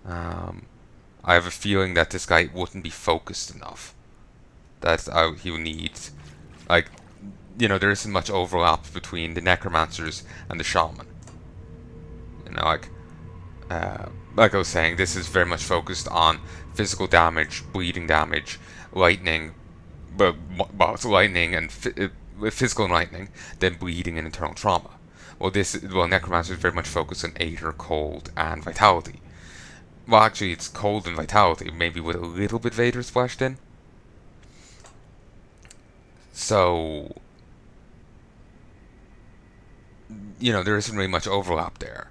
I have a feeling that this guy wouldn't be focused enough. That he would need, like, there isn't much overlap between the necromancers and the shaman. You know, like I was saying, this is very much focused on physical damage, bleeding damage, lightning, but it's lightning and physical and lightning, then bleeding and internal trauma. Well, necromancer is very much focused on aether, cold, and vitality. Well, actually, it's cold and vitality, maybe with a little bit Vader splashed in. So, there isn't really much overlap there.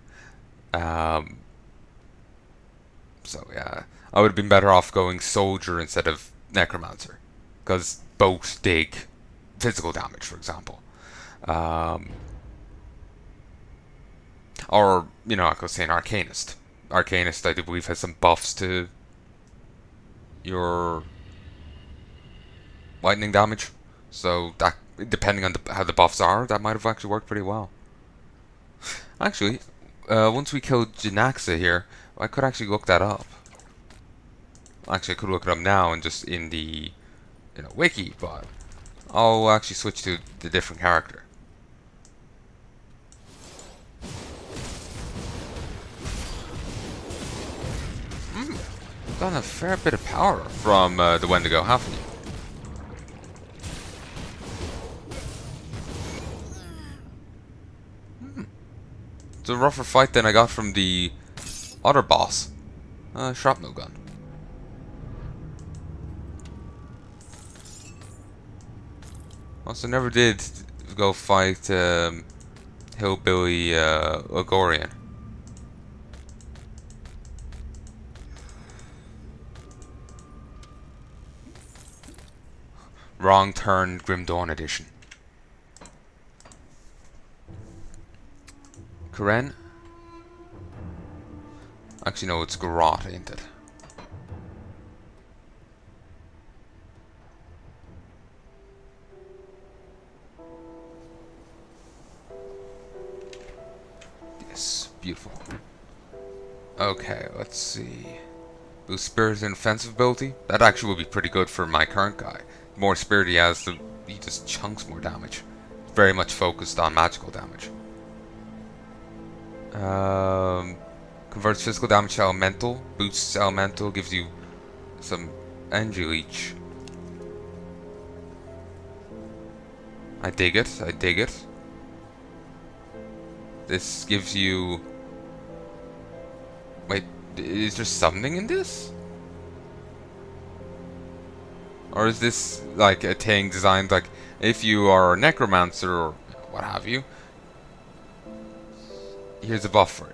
Um, so yeah, I would have been better off going soldier instead of necromancer, because both take physical damage, for example. Um, or I could say an arcanist. Arcanist, I do believe, has some buffs to your lightning damage. So that, depending on how the buffs are, that might have actually worked pretty well. Actually, once we killed Janaxa here, I could actually look that up. Actually, I could look it up now and just in the wiki, but I'll actually switch to the different character. Done a fair bit of power from the Wendigo, haven't you? It's a rougher fight than I got from the other boss, Shrapnel Gun. Also, never did go fight Hillbilly Loghorrean. Wrong Turn Grim Dawn Edition. Karen? Actually, no, it's Garrote, ain't it? Yes, beautiful. Okay, let's see. Boost spirit and offensive ability. That actually would be pretty good for my current guy. The more spirit he has, he just chunks more damage. Very much focused on magical damage. Converts physical damage to elemental. Boosts elemental. Gives you some energy leech. I dig it. I dig it. This gives you... Wait, is there summoning in this? Or is this like a thing designed like if you are a necromancer or what have you, here's a buff for you.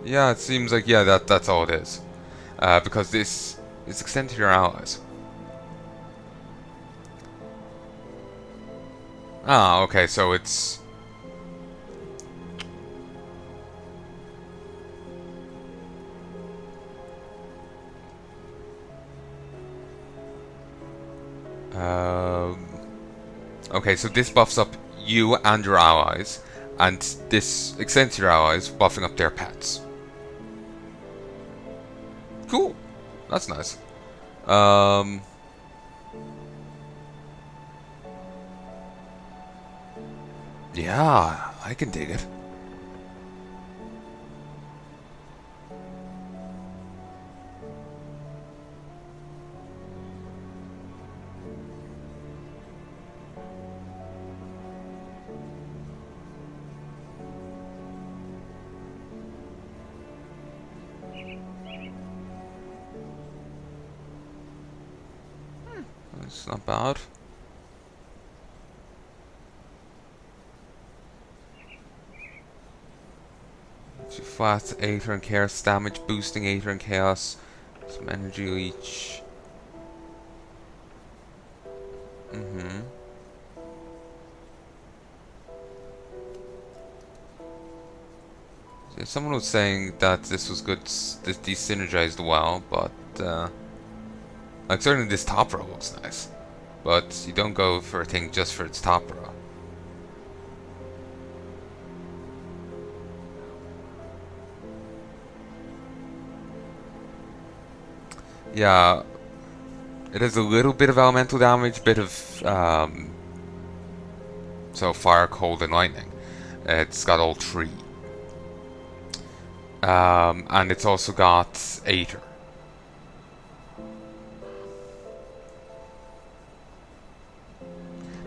Yeah, it seems like that's all it is. Because this is extended to your allies. Ah, okay, so it's okay, so this buffs up you and your allies, and this extends to your allies, buffing up their pets. Cool. That's nice. Yeah, I can dig it. It's not bad. Flat Aether and Chaos damage, boosting Aether and Chaos. Some energy leech. Yeah, someone was saying that this was good, this desynergized well, but like certainly this top row looks nice. But you don't go for a thing just for its top row. Yeah, it has a little bit of elemental damage, bit of so fire, cold, and lightning. It's got all three, and it's also got Aether.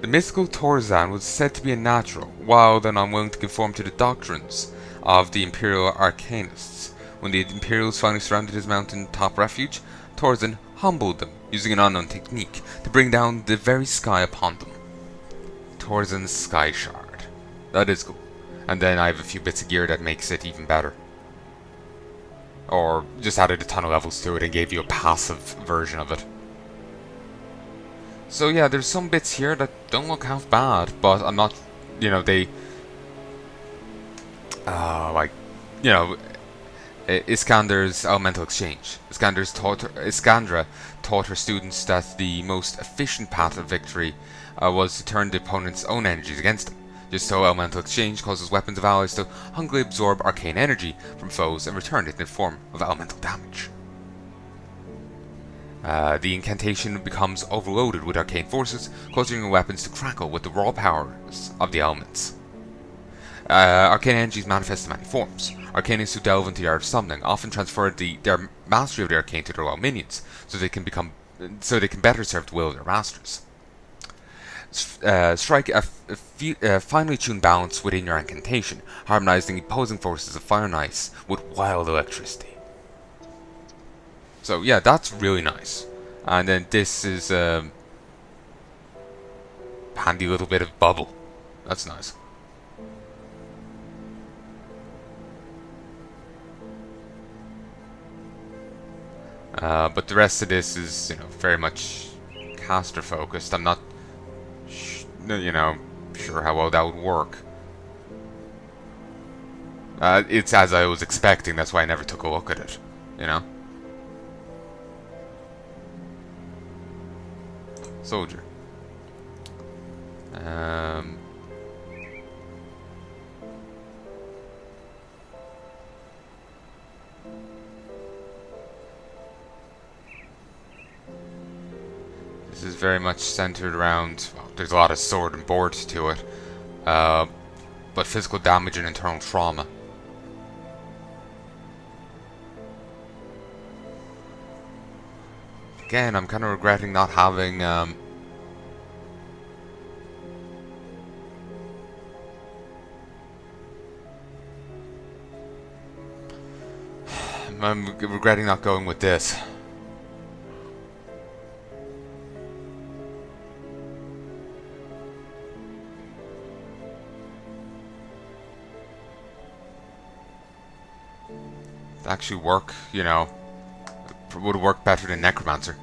The mystical Torzan was said to be a natural, wild, and unwilling to conform to the doctrines of the Imperial Arcanists. When the Imperials finally surrounded his mountain-top refuge, Torzan humbled them, using an unknown technique to bring down the very sky upon them. Torzan's Sky Shard. That is cool. And then I have a few bits of gear that makes it even better. Or just added a ton of levels to it and gave you a passive version of it. So yeah, there's some bits here that don't look half bad, but I'm not, they, like, Iskander's Elemental Exchange. Iskandra taught her students that the most efficient path of victory was to turn the opponent's own energies against them. Just so, Elemental Exchange causes weapons of allies to hungrily absorb arcane energy from foes and return it in the form of elemental damage. The incantation becomes overloaded with arcane forces, causing your weapons to crackle with the raw powers of the elements. Arcane energies manifest in many forms. Arcanists who delve into the art of summoning often transfer their mastery of the arcane to their own minions, so they can better serve the will of their masters. Strike a finely tuned balance within your incantation, harmonizing the opposing forces of fire and ice with wild electricity. So yeah, that's really nice. And then this is a handy little bit of bubble. That's nice. But the rest of this is, very much caster focused. I'm not, sure how well that would work. It's as I was expecting. That's why I never took a look at it. Soldier. This is very much centered around, well, there's a lot of sword and board to it, but physical damage and internal trauma. Again, I'm kind of regretting not having, I'm regretting not going with this. To actually work, would work better than Necromancer.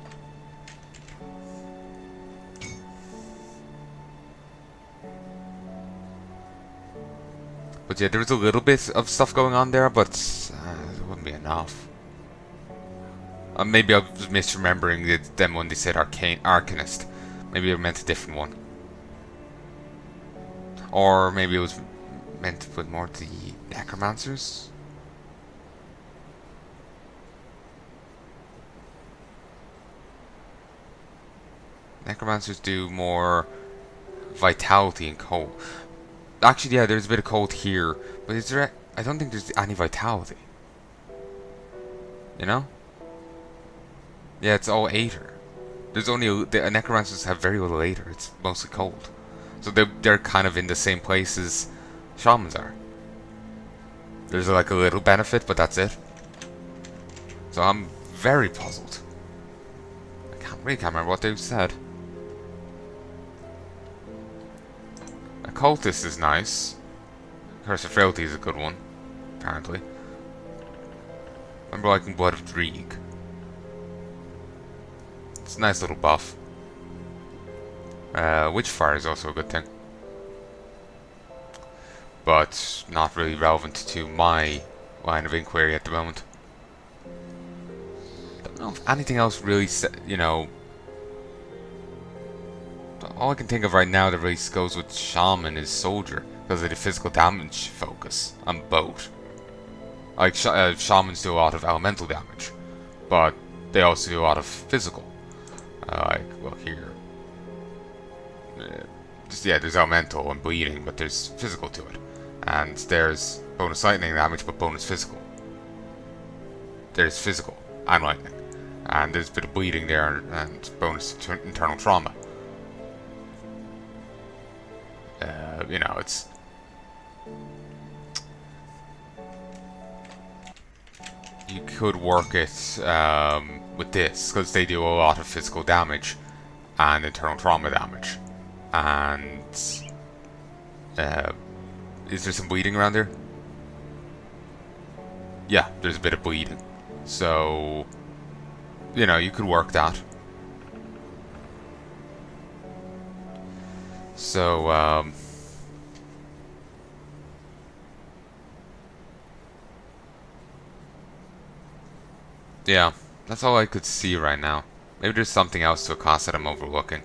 But yeah, there was a little bit of stuff going on there, but it wouldn't be enough. Maybe I was misremembering them when they said Arcanist. Maybe it meant a different one. Or maybe it was meant to put more to the Necromancers? Necromancers do more vitality and cold. Actually, yeah, there's a bit of cold here, but is there? I don't think there's any vitality. Yeah, it's all Aether. There's only the Necromancers have very little Aether. It's mostly cold, so they're kind of in the same place as Shamans are. There's like a little benefit, but that's it. So I'm very puzzled. I really can't remember what they said. Cultist is nice. Curse of Frailty is a good one, apparently. Remember liking Blood of Dreeg. It's a nice little buff. Witchfire is also a good thing. But not really relevant to my line of inquiry at the moment. Don't know if anything else really, all I can think of right now that really goes with Shaman is Soldier, because of the physical damage focus on both. Like, Shamans do a lot of elemental damage, but they also do a lot of physical. Like, well, here. Yeah, there's elemental and bleeding, but there's physical to it. And there's bonus lightning damage, but bonus physical. There's physical and lightning. And there's a bit of bleeding there and bonus internal trauma. You know, it's... You could work it with this, because they do a lot of physical damage and internal trauma damage. And... is there some bleeding around there? Yeah, there's a bit of bleeding. So... You know, you could work that. So, yeah, that's all I could see right now. Maybe there's something else to a cost that I'm overlooking.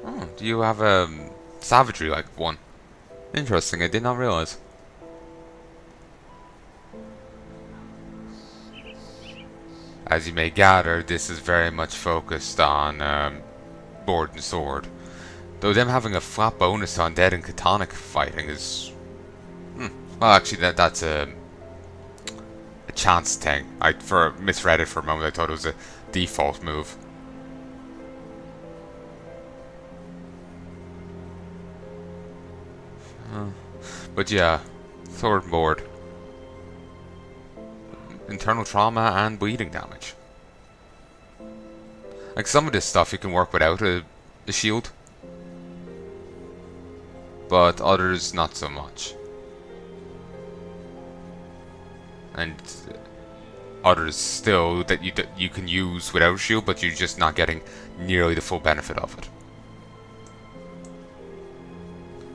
Oh, do you have a savagery like one? Interesting, I did not realize. As you may gather, this is very much focused on board and sword. Though them having a flat bonus on dead and catonic fighting is... well, actually, that's a chance thing. I misread it for a moment. I thought it was a default move. But yeah, sword and board. Internal trauma and bleeding damage. Like, some of this stuff you can work without a shield, but others not so much. And others still that you can use without a shield, but you're just not getting nearly the full benefit of it.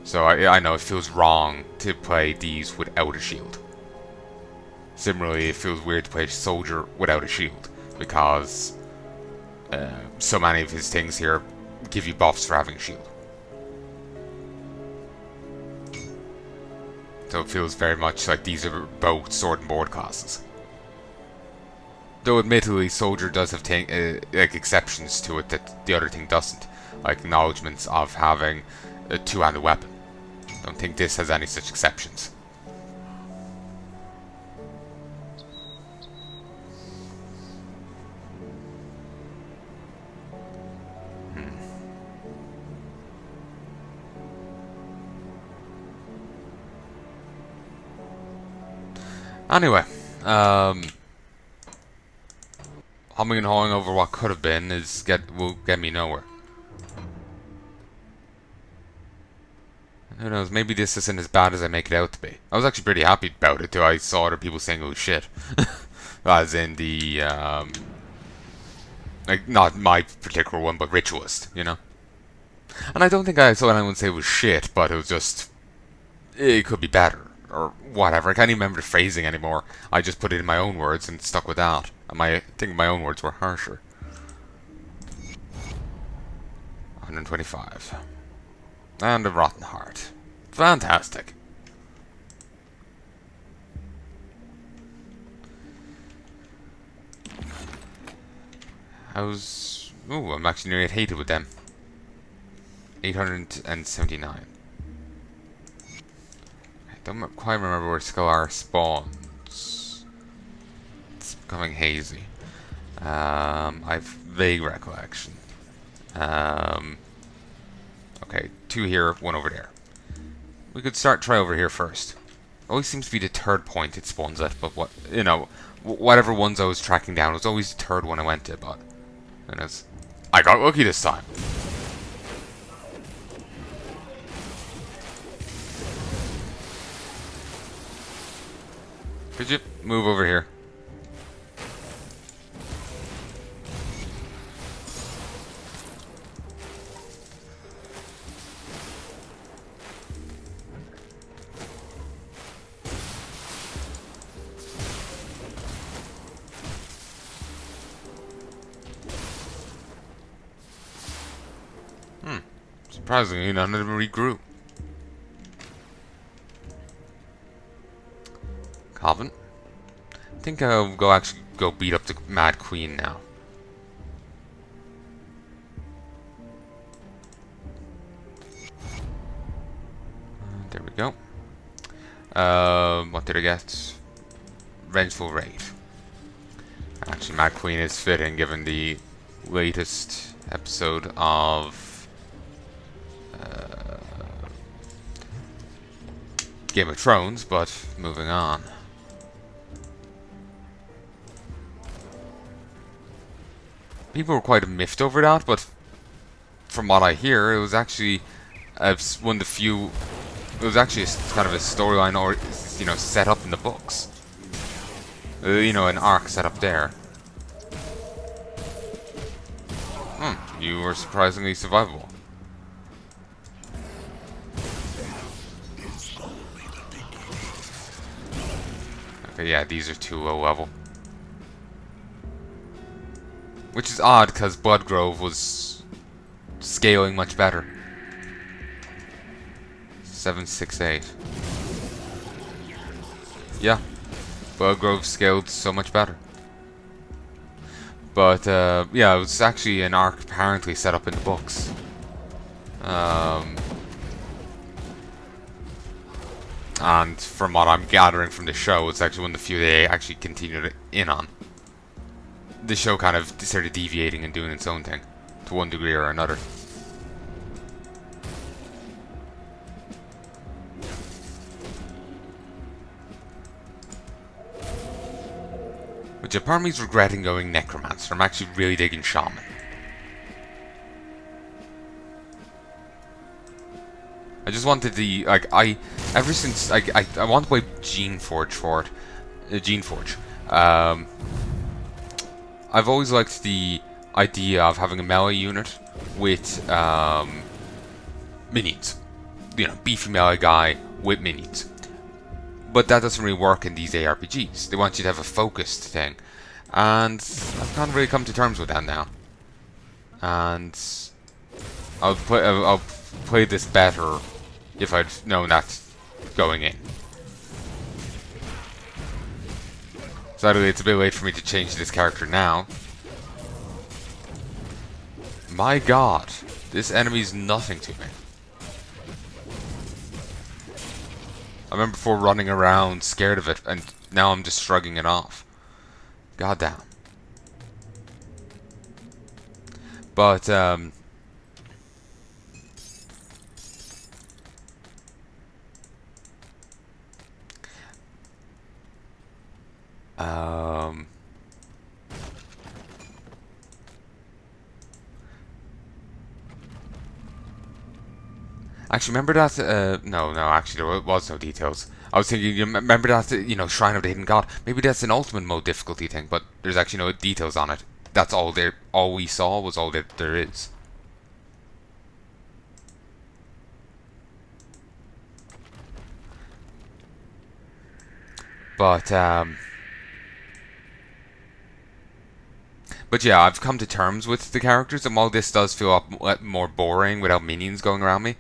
So I know it feels wrong to play these without a shield. Similarly, it feels weird to play a soldier without a shield, because so many of his things here give you buffs for having a shield. So it feels very much like these are both sword and board classes. Though admittedly, soldier does have like exceptions to it that the other thing doesn't, like acknowledgements of having a two-handed weapon. Don't think this has any such exceptions. Anyway, humming and hawing over what could have been will get me nowhere. Who knows, maybe this isn't as bad as I make it out to be. I was actually pretty happy about it till I saw other people saying it was shit. As in the, like, not my particular one, but Ritualist, you know? And I don't think I saw anyone say it was shit, but it was just... It could be better. Or whatever. I can't even remember the phrasing anymore. I just put it in my own words and stuck with that. And I think my own words were harsher. 125. And a rotten heart. Fantastic. Ooh, I'm actually nearly at hated with them. 879. Don't quite remember where Scalar spawns. It's becoming hazy. I've vague recollection. Okay, 2 here, 1 over there. We could try over here first. Always seems to be the 3rd point it spawns at, but whatever ones I was tracking down was always the 3rd one I went to, but I got lucky this time. Could you move over here? Surprisingly, none of them regrew. think I'll go beat up the Mad Queen now. There we go. What did I get? Vengeful Raid. Actually, Mad Queen is fitting given the latest episode of Game of Thrones, but moving on. People were quite miffed over that, but from what I hear, it was actually one of the few. It was actually kind of a storyline, or set up in the books. An arc set up there. You were surprisingly survivable. Okay, yeah, these are too low level. Which is odd, because Bloodgrove was scaling much better. 768. Yeah, Bloodgrove scaled so much better. But, yeah, it was actually an arc apparently set up in the books. And from what I'm gathering from the show, it's actually one of the few they actually continued in on. The show kind of started deviating and doing its own thing, to one degree or another. Which a part of me is regretting going Necromancer. I'm actually really digging Shaman. I just wanted the, ever since, I want to play Geneforge for it. Geneforge. I've always liked the idea of having a melee unit with, minions. Beefy melee guy with minions. But that doesn't really work in these ARPGs. They want you to have a focused thing. And I've kind of really come to terms with that now. And I'll play this better if I'd known that going in. Sadly, it's a bit late for me to change this character now. My god, this enemy's nothing to me. I remember before running around scared of it, and now I'm just shrugging it off. God damn. But, actually, remember that, no, actually, there was no details. I was thinking, you remember that, Shrine of the Hidden God? Maybe that's an ultimate mode difficulty thing, but there's actually no details on it. That's all all we saw was all that there is. But yeah, I've come to terms with the characters, and while this does feel a lot more boring without minions going around me,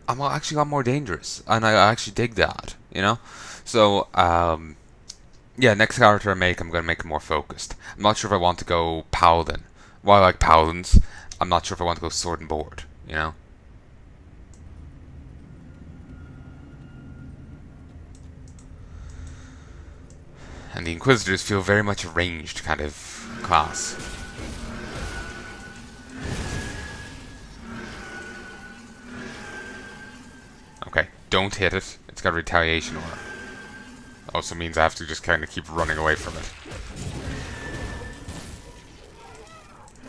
I'm actually a lot more dangerous, and I actually dig that, So, yeah, next character I make, I'm going to make it more focused. I'm not sure if I want to go Paladin. While I like Paladins, I'm not sure if I want to go Sword and Board, And the Inquisitors feel very much a ranged kind of class. Okay, don't hit it. It's got a retaliation aura. Also means I have to just kind of keep running away from it.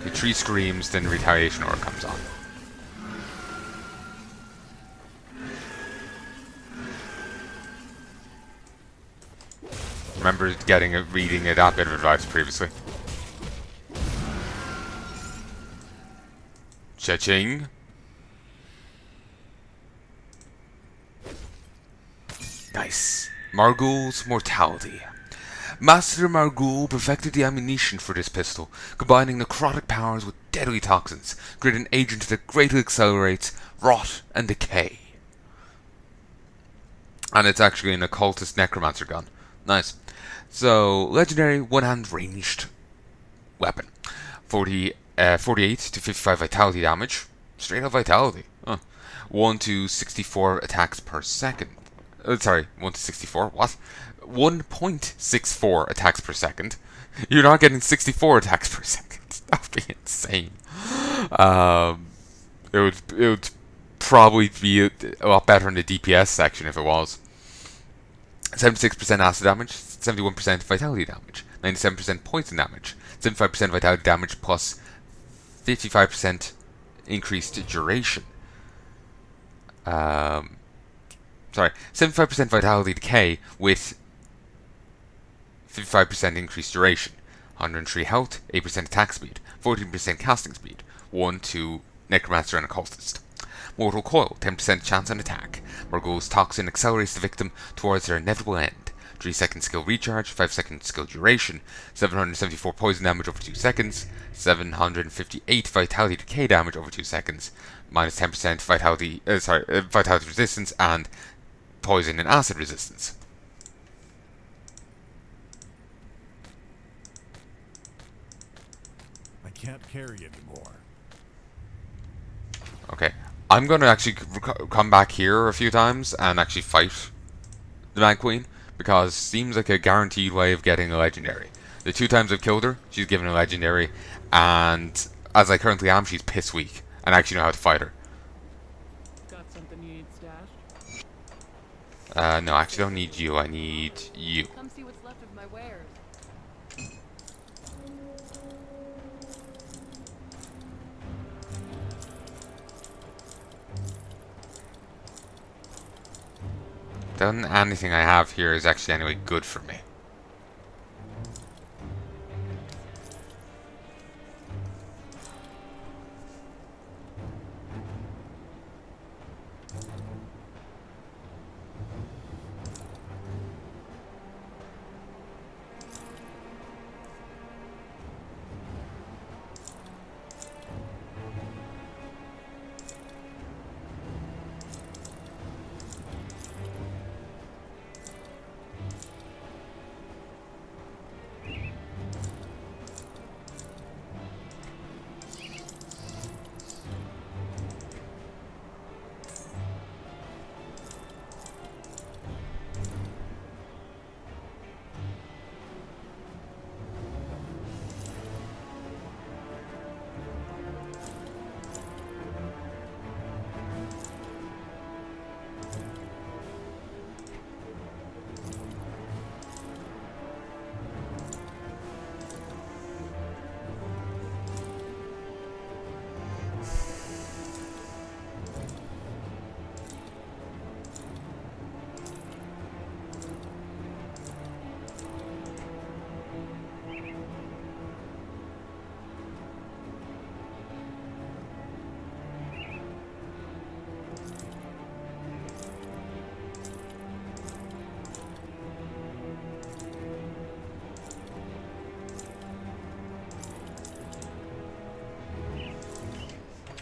The tree screams, then the retaliation aura comes on. Remember reading that bit of advice previously. Cha-ching. Nice. Margul's Mortality. Master Margul perfected the ammunition for this pistol, combining necrotic powers with deadly toxins, create an agent that greatly accelerates rot and decay. And it's actually an occultist necromancer gun. Nice. So, legendary one-hand ranged weapon. 48 to 55 vitality damage. Straight up vitality. Huh. 1 to 64 attacks per second. Sorry, 1 to 64? What? 1.64 attacks per second. You're not getting 64 attacks per second. That'd be insane. Um, it would probably be a lot better in the DPS section if it was. 76% acid damage, 71% vitality damage, 97% poison damage, 75% vitality damage plus 55% increased duration. Sorry, 75% vitality decay with 55% increased duration. 103 health, 8% attack speed, 14% casting speed, 1 to Necromancer and Occultist. Mortal Coil, 10% chance on attack. Morgul's Toxin accelerates the victim towards their inevitable end. 3 second skill recharge, 5 second skill duration, 774 poison damage over 2 seconds, 758 vitality decay damage over 2 seconds, minus 10% vitality resistance, and poison and acid resistance. I can't carry anymore. Okay, I'm gonna actually come back here a few times and actually fight the Mad Queen, because it seems like a guaranteed way of getting a legendary. The 2 times I've killed her, she's given a legendary, and as I currently am, she's piss weak, and I actually know how to fight her. Got something you need stashed? No, I actually don't need you, I need you. Come see what's left of my wares. Then anything I have here is actually anyway good for me.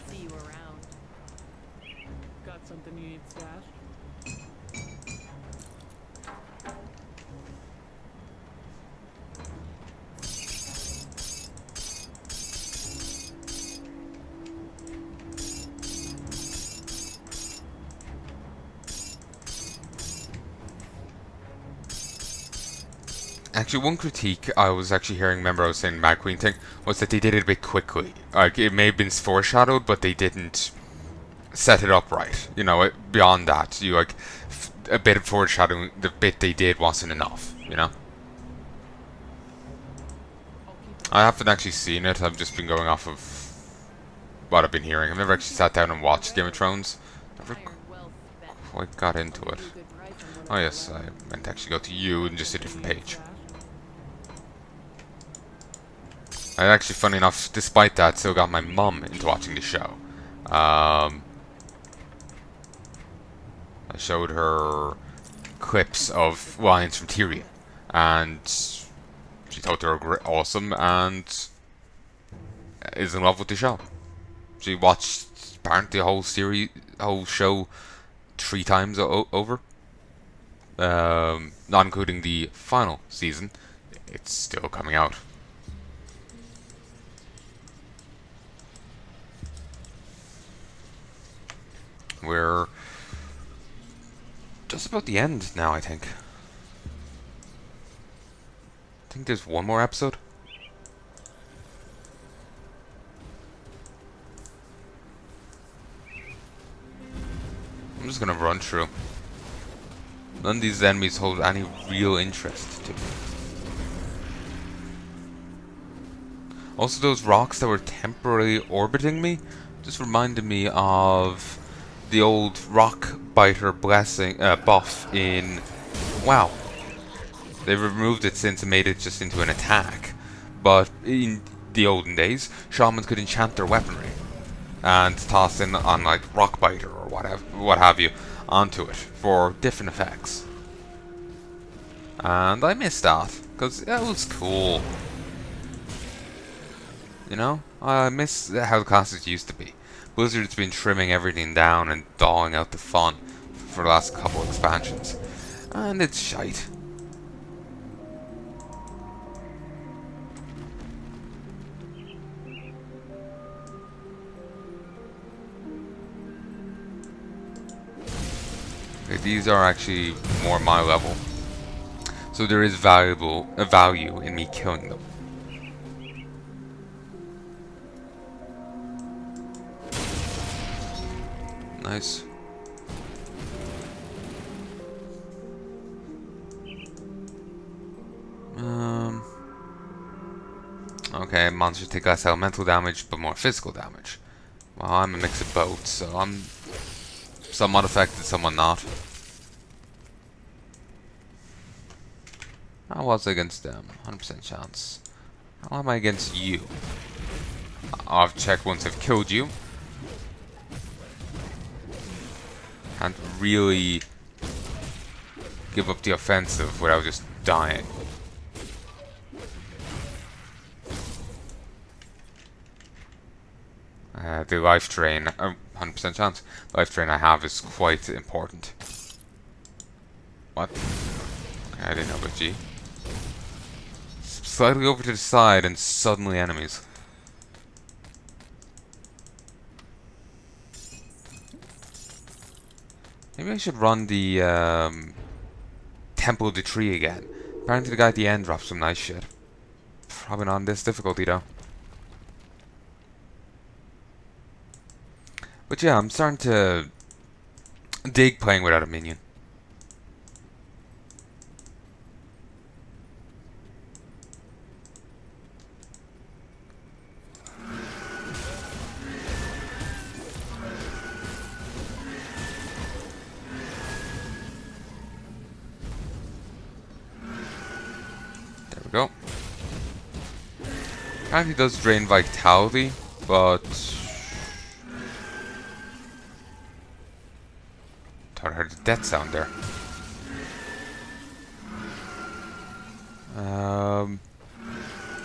See you around. Got something you need stashed? Actually, one critique I was actually hearing, remember I was saying Mad Queen thing, was that they did it a bit quickly. Like, it may have been foreshadowed, but they didn't set it up right. You know, beyond that, you like, a bit of foreshadowing, the bit they did wasn't enough, you know? I haven't actually seen it, I've just been going off of what I've been hearing. I've never actually sat down and watched Game of Thrones. Never quite got into it. Oh yes, I meant to actually go to you and just a different page. I actually, funny enough, despite that, still got my mum into watching the show. I showed her clips of lines from Tyrion, and she thought they were awesome, and is in love with the show. She watched apparently the whole show 3 times over. not including the final season. It's still coming out. We're just about the end now, I think. I think there's one more episode. I'm just gonna run through. None of these enemies hold any real interest to me. Also, those rocks that were temporarily orbiting me just reminded me of the old rock biter blessing buff in WoW. They've removed it since and made it just into an attack. But in the olden days, shamans could enchant their weaponry and toss in on like rock biter or what have you onto it for different effects. And I missed that because it was cool. You know, I miss how the classes used to be. Blizzard's been trimming everything down and dulling out the fun for the last couple expansions, and it's shite. Okay, these are actually more my level, so there is a value in me killing them. Nice. Okay, monsters take less elemental damage, but more physical damage. Well, I'm a mix of both, so I'm somewhat affected, somewhat not. How was I against them? 100% chance. How am I against you? I'll check once I've killed you. Can't really give up the offensive without just dying. The life drain, 100% chance. The life drain I have is quite important. What? Okay, I didn't know about G. Slightly over to the side and suddenly enemies. Maybe I should run the Temple of the Tree again. Apparently the guy at the end drops some nice shit. Probably not on this difficulty though. But yeah, I'm starting to dig playing without a minion. There we go. Apparently does drain vitality, but I heard the death sound there.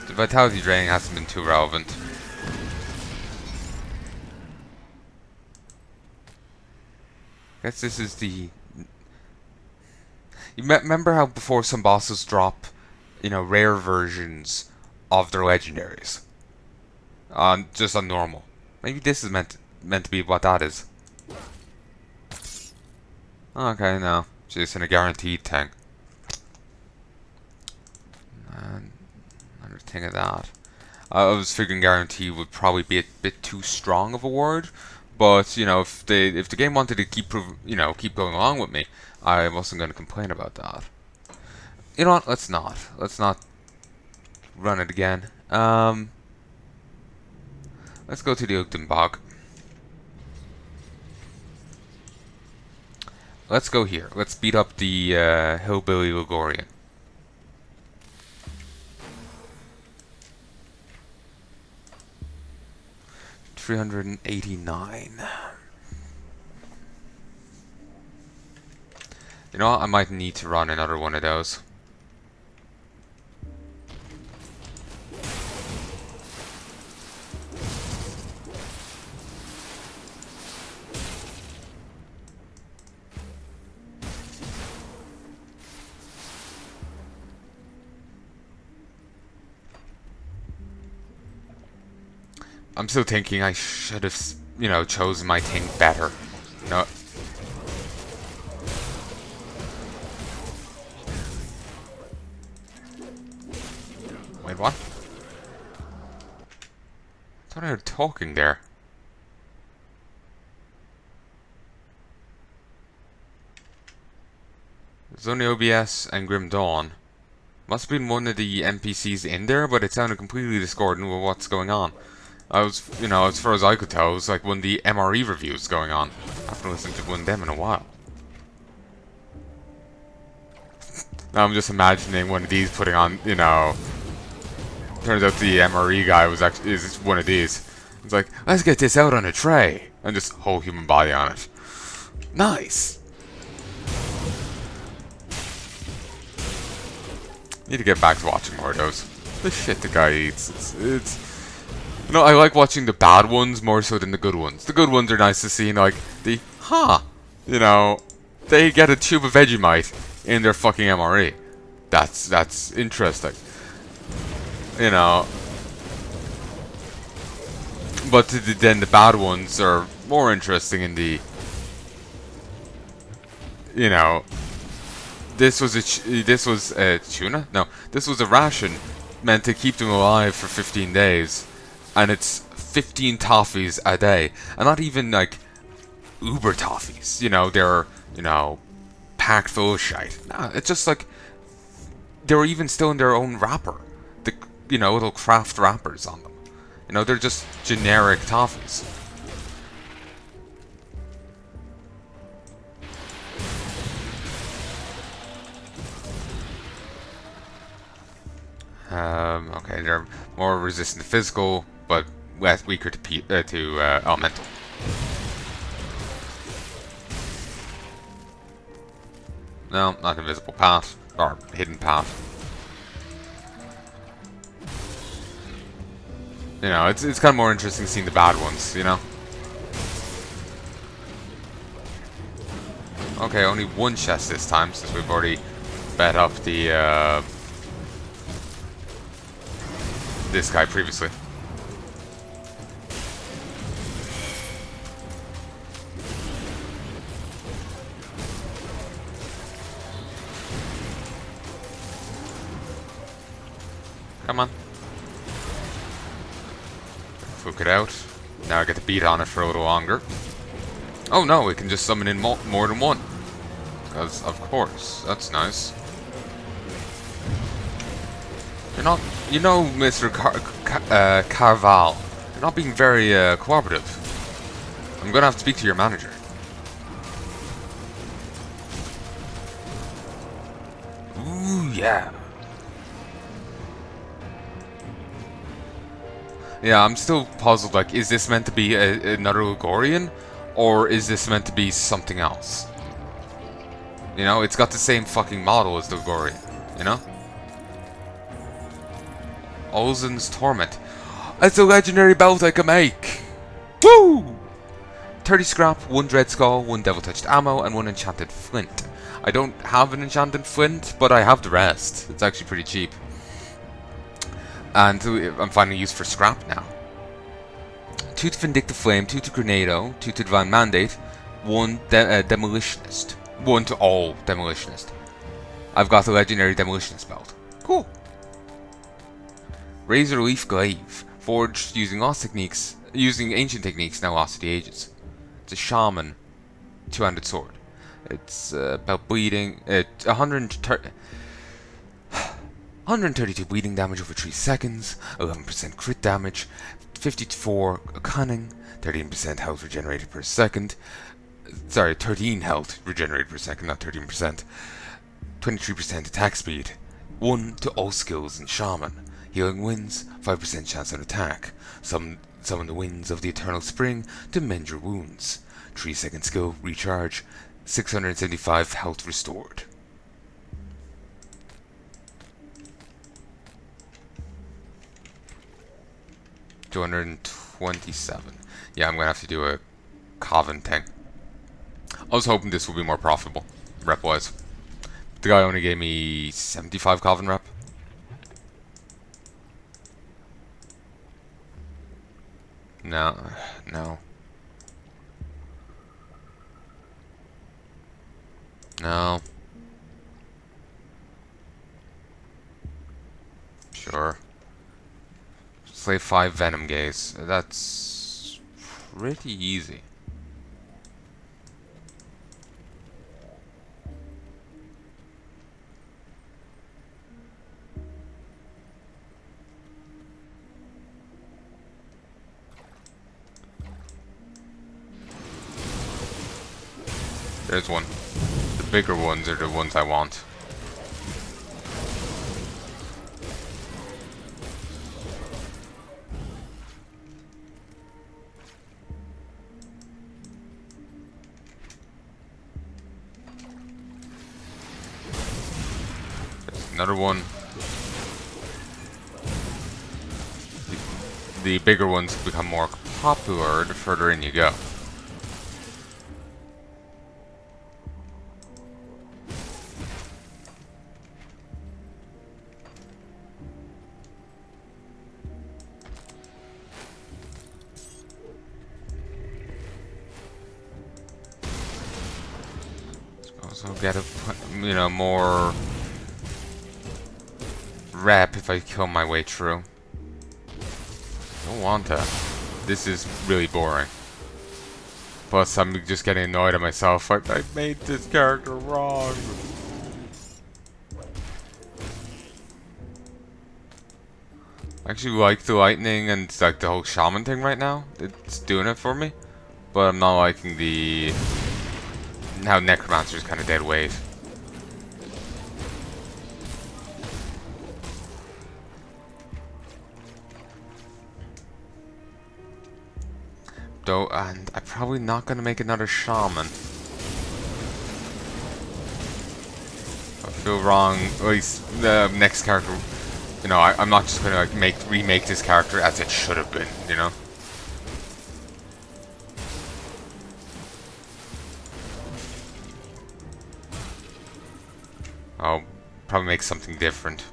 The vitality draining hasn't been too relevant. Guess this is the... You remember how before some bosses drop, you know, rare versions of their legendaries? Just on normal. Maybe this is meant to be what that is. Okay, no. Just in a guaranteed thing. And another thing of that. I was figuring guarantee would probably be a bit too strong of a word, but you know, if the game wanted to keep going along with me, I wasn't going to complain about that. You know what? Let's not run it again. Let's go to the Ogden Bog. Let's go here. Let's beat up the hillbilly Loghorrean. $389. You know what? I might need to run another one of those. I'm still thinking I should have, you know, chosen my thing better. You know. Wait, what? I thought I heard talking there. There's only OBS and Grim Dawn. Must have been one of the NPCs in there, but it sounded completely discordant with what's going on. I was, you know, as far as I could tell, it was like one of the MRE reviews going on. I haven't listened to one of them in a while. Now I'm just imagining one of these putting on, you know... Turns out the MRE guy is one of these. It's like, let's get this out on a tray. And just whole human body on it. Nice! Need to get back to watching more of those. The shit the guy eats. It's you know, I like watching the bad ones more so than the good ones. The good ones are nice to see, like, you know, they get a tube of Vegemite in their fucking MRE. That's interesting. You know. But then the bad ones are more interesting in the, you know, this was a tuna? No, this was a ration meant to keep them alive for 15 days, and it's 15 toffees a day, and not even like uber toffees. You know, they're, you know, packed full of shite. Nah, it's just like they were even still in their own wrapper. The, you know, little craft wrappers on them. You know, they're just generic toffees. Okay, they're more resistant to physical, but weaker to elemental. No, not invisible path, or hidden path. You know, it's kind of more interesting seeing the bad ones, you know? Okay, only one chest this time, since we've already bet up the, this guy previously. Come on. Fluke it out. Now I get to beat on it for a little longer. Oh no, we can just summon in more than one. Because, of course, that's nice. You're not, you know, Mr. Carval, you're not being very cooperative. I'm gonna have to speak to your manager. Ooh, yeah. Yeah, I'm still puzzled, like, is this meant to be another Loghorrean? Or is this meant to be something else? You know, it's got the same fucking model as the Loghorrean, you know? Olzen's Torment. It's a legendary belt I can make! Woo! 30 scrap, 1 dread skull, 1 devil touched ammo, and 1 enchanted flint. I don't have an enchanted flint, but I have the rest. It's actually pretty cheap. And I'm finding use for scrap now. 2 to Vindictive Flame, 2 to Grenado, 2 to Divine Mandate, 1 Demolitionist. 1 to all Demolitionist. I've got the legendary Demolitionist belt. Cool. Razor Leaf Glaive, forged using ancient techniques now lost to the ages. It's a shaman, 2-handed sword. It's about bleeding. 132 bleeding damage over 3 seconds, 11% crit damage, 54 cunning, 13% health regenerated per second. Sorry, 13 health regenerated per second, not 13%. 23% attack speed. 1 to all skills in shaman. Healing winds, 5% chance on attack. Summon the winds of the eternal spring to mend your wounds. 3-second skill, recharge. 675 health restored. $227. Yeah, I'm gonna have to do a Coven thing. I was hoping this would be more profitable, rep-wise. The guy only gave me 75 Coven rep. No, no, no. Sure. Slay 5 Venom Gaze. That's pretty easy. There's one. The bigger ones are the ones I want. There's another one. The bigger ones become more popular the further in you go. Also get a, more rep if I kill my way through. Don't want to. This is really boring. Plus, I'm just getting annoyed at myself. Like, I made this character wrong. I actually like the lightning and like the whole shaman thing right now. It's doing it for me. But I'm not liking the how necromancer's kind of dead weight. Though, and I'm probably not gonna make another shaman. I feel wrong. At least the next character, I'm not just gonna like remake this character as it should have been. I'll probably make something different.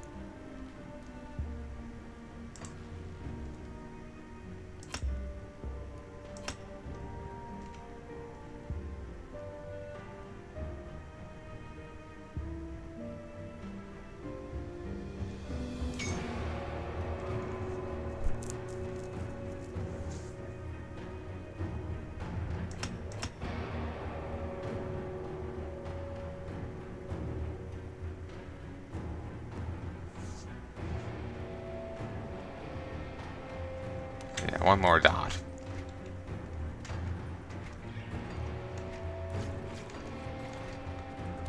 Yeah, one more dot.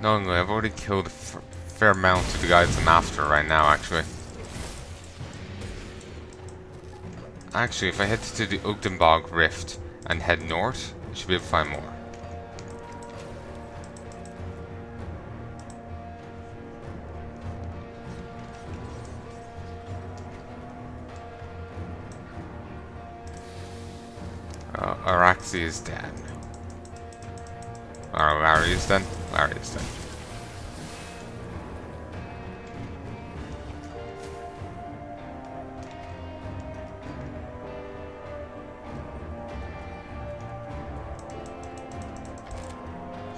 Knowingly, I've already killed a fair amount of the guys I'm after right now, actually. Actually, if I head to the Ugdenbog Rift and head north, I should be able to find more. Araxi is dead. Or Larry is dead? Larry is dead.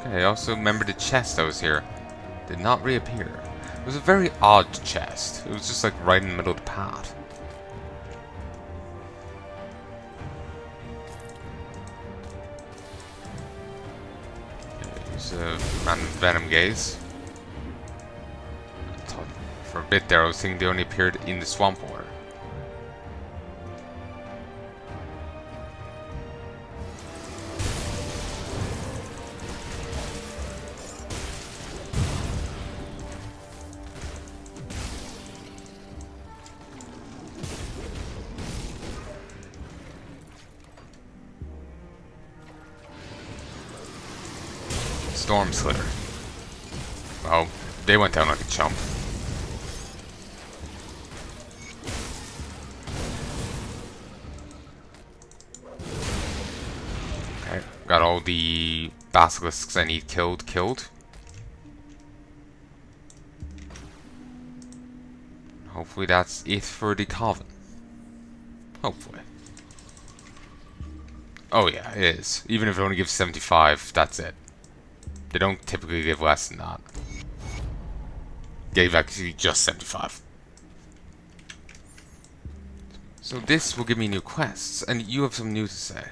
Okay, I also remember the chest that was here did not reappear. It was a very odd chest. It was just like right in the middle of the path. Use a random venom gaze. I thought for a bit there I was thinking they only appeared in the swamp water. Storm Slitter. Oh, they went down like a chump. Okay, got all the basilisks I need killed. Hopefully that's it for the coven. Hopefully. Oh yeah, it is. Even if it only gives 75, that's it. They don't typically give less than that. Gave actually just 75. So this will give me new quests, and you have some new to say.